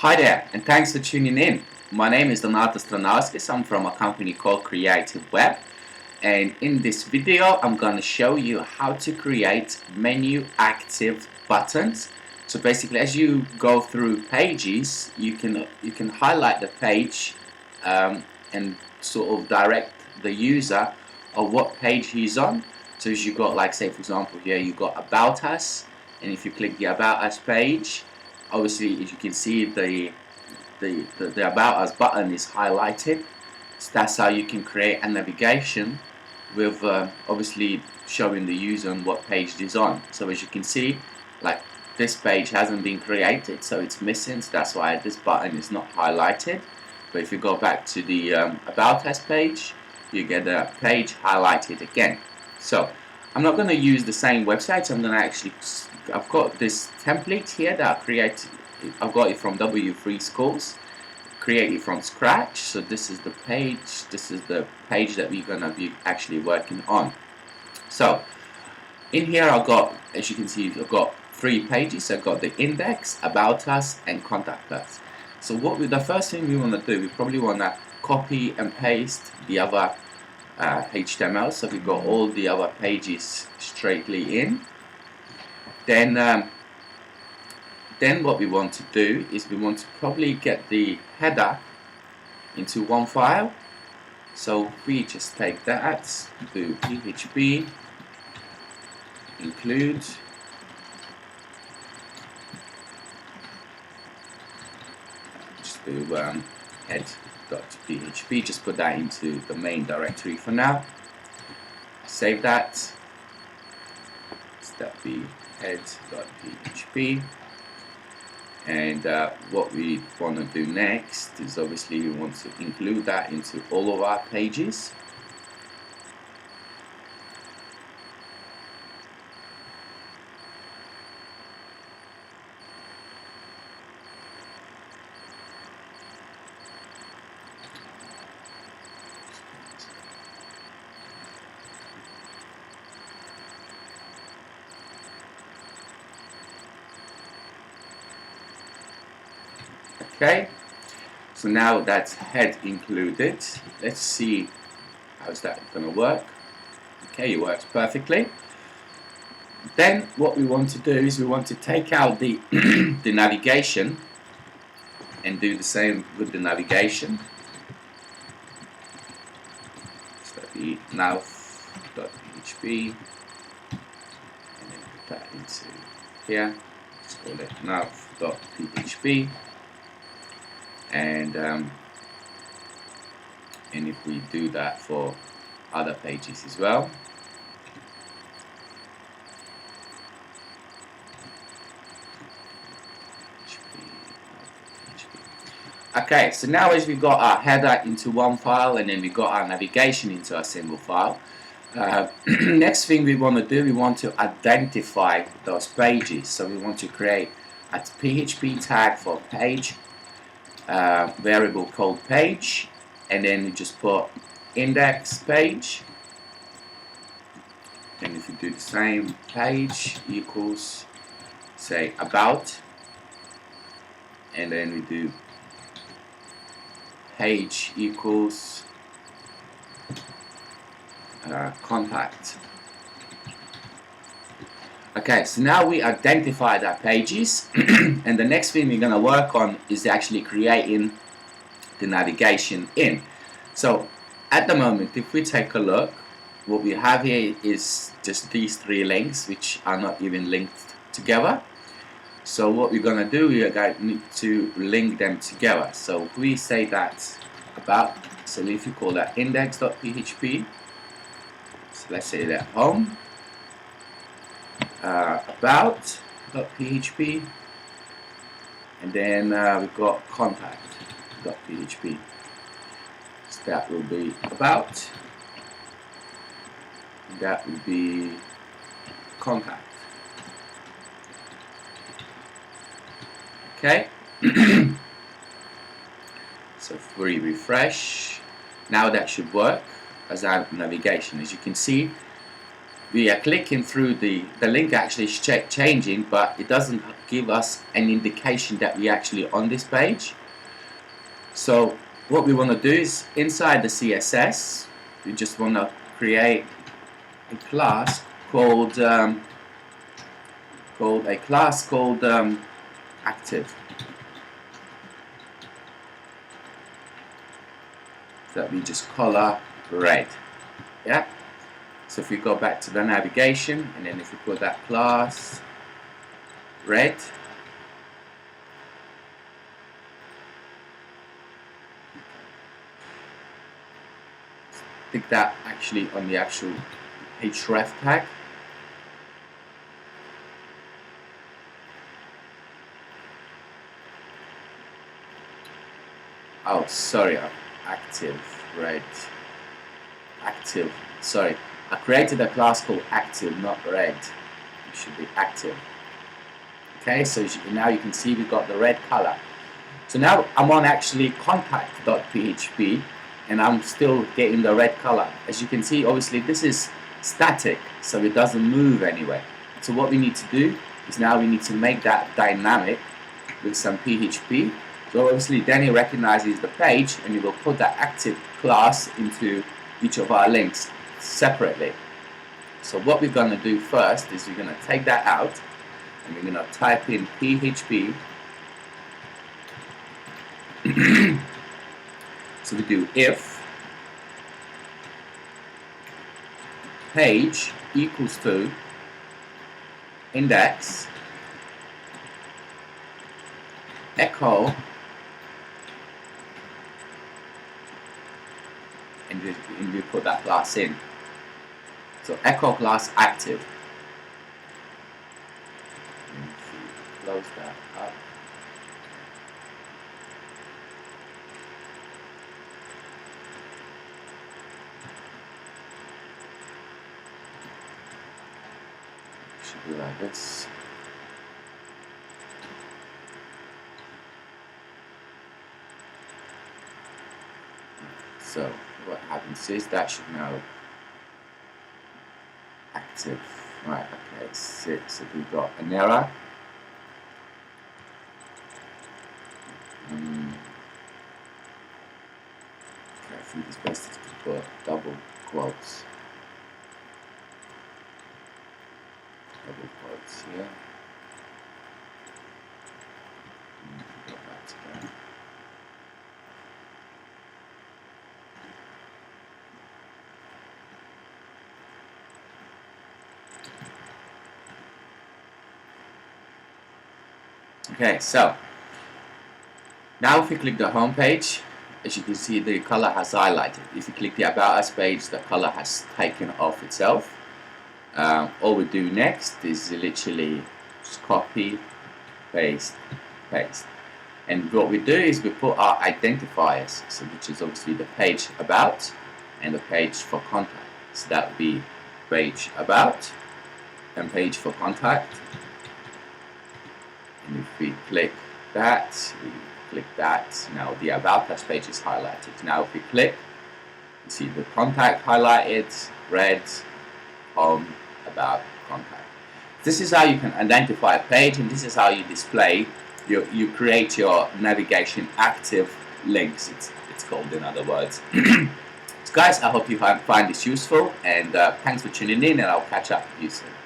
Hi there, and thanks for tuning in. My name is Donatas Tranauskis. I'm from a company called Creative Web, and in this video I'm going to show you how to create menu active buttons. So basically, as you go through pages, you can highlight the page and sort of direct the user of what page he's on. So as you got, like, say for example, here you got About Us, and if you click the About Us page, obviously as you can see the About Us button is highlighted. So that's how you can create a navigation with obviously showing the user on what page it is on. So as you can see, like, this page hasn't been created, so it's missing, so that's why this button is not highlighted. But if you go back to the About Us page, you get a page highlighted again. So I'm not going to use the same website. I'm going to actually, I've got this template here that I created. I've got it from W3 Schools, created from scratch. So this is the page. This is the page that we're going to be actually working on. So in here I've got, as you can see, I've got 3 pages. I've got the index, About Us, and Contact Us. So the first thing we want to do, we probably want to copy and paste the other HTML, so we've got all the other pages straightly in. Then what we want to do is we want to probably get the header into one file. So we just take that, do PHP include just do head.php, just put that into the main directory for now. Save that. So that be head.php. And what we want to do next is obviously we want to include that into all of our pages. Okay, so now that's head included. Let's see how's that going to work. Okay, it works perfectly. Then what we want to do is we want to take out the the navigation and do the same with the navigation. So that be nav.php and then put that into here. Let's call it nav.php. And if we do that for other pages as well, okay, so now as we've got our header into one file and then we've got our navigation into a single file, next thing we want to do, we want to identify those pages. So we want to create a PHP tag for page, variable called page, and then you just put index page, and if you do the same, page equals, say, about, and then we do page equals contact. Okay, so now we identified our pages and the next thing we're going to work on is actually creating the navigation in. So at the moment, if we take a look, what we have here is just these 3 links which are not even linked together. So what we're going to do, we are going to need to link them together. So if we say that about, so if you call that index.php, so let's say that home, about.php, and then we've got contact.php. So that will be about, and that will be contact. Okay. So if we refresh, now that should work as our navigation. As you can see, we are clicking through the link actually is changing, but it doesn't give us an indication that we actually on this page. So what we want to do is inside the CSS, we just want to create a class called active, that we just color red. Yeah. So if we go back to the navigation, and then if we put that class red, stick that actually on the actual href tag. Oh, sorry, active, red, active, sorry. I created a class called active, not red. It should be active. Okay, so now you can see we've got the red color. So now I'm on actually contact.php, and I'm still getting the red color. As you can see, obviously this is static, so it doesn't move anyway. So what we need to do is now we need to make that dynamic with some PHP. So obviously then it recognizes the page, and it will put that active class into each of our links separately. So what we're going to do first is we're going to take that out, and we're going to type in PHP. So we do if page equals to index echo, and we put that class in. So echo class active. Close that up. Should be like this. So what happens is that should now active. Right, okay, 6. So we've got an error. Okay, I think it's best to put double quotes. Double quotes here. Go back to that. Okay, so now if you click the home page, as you can see the color has highlighted. If you click the About Us page, the color has taken off itself. All we do next is literally just copy, paste, paste. And what we do is we put our identifiers, so which is obviously the page About and the page for contact. So that would be page About and page for contact. And if we click that, now the About Us page is highlighted. Now if we click, you see the contact highlighted, red, home, about, contact. This is how you can identify a page, and this is how you display, you create your navigation active links, it's called in other words. So guys, I hope you find this useful, and thanks for tuning in, and I'll catch up with you soon.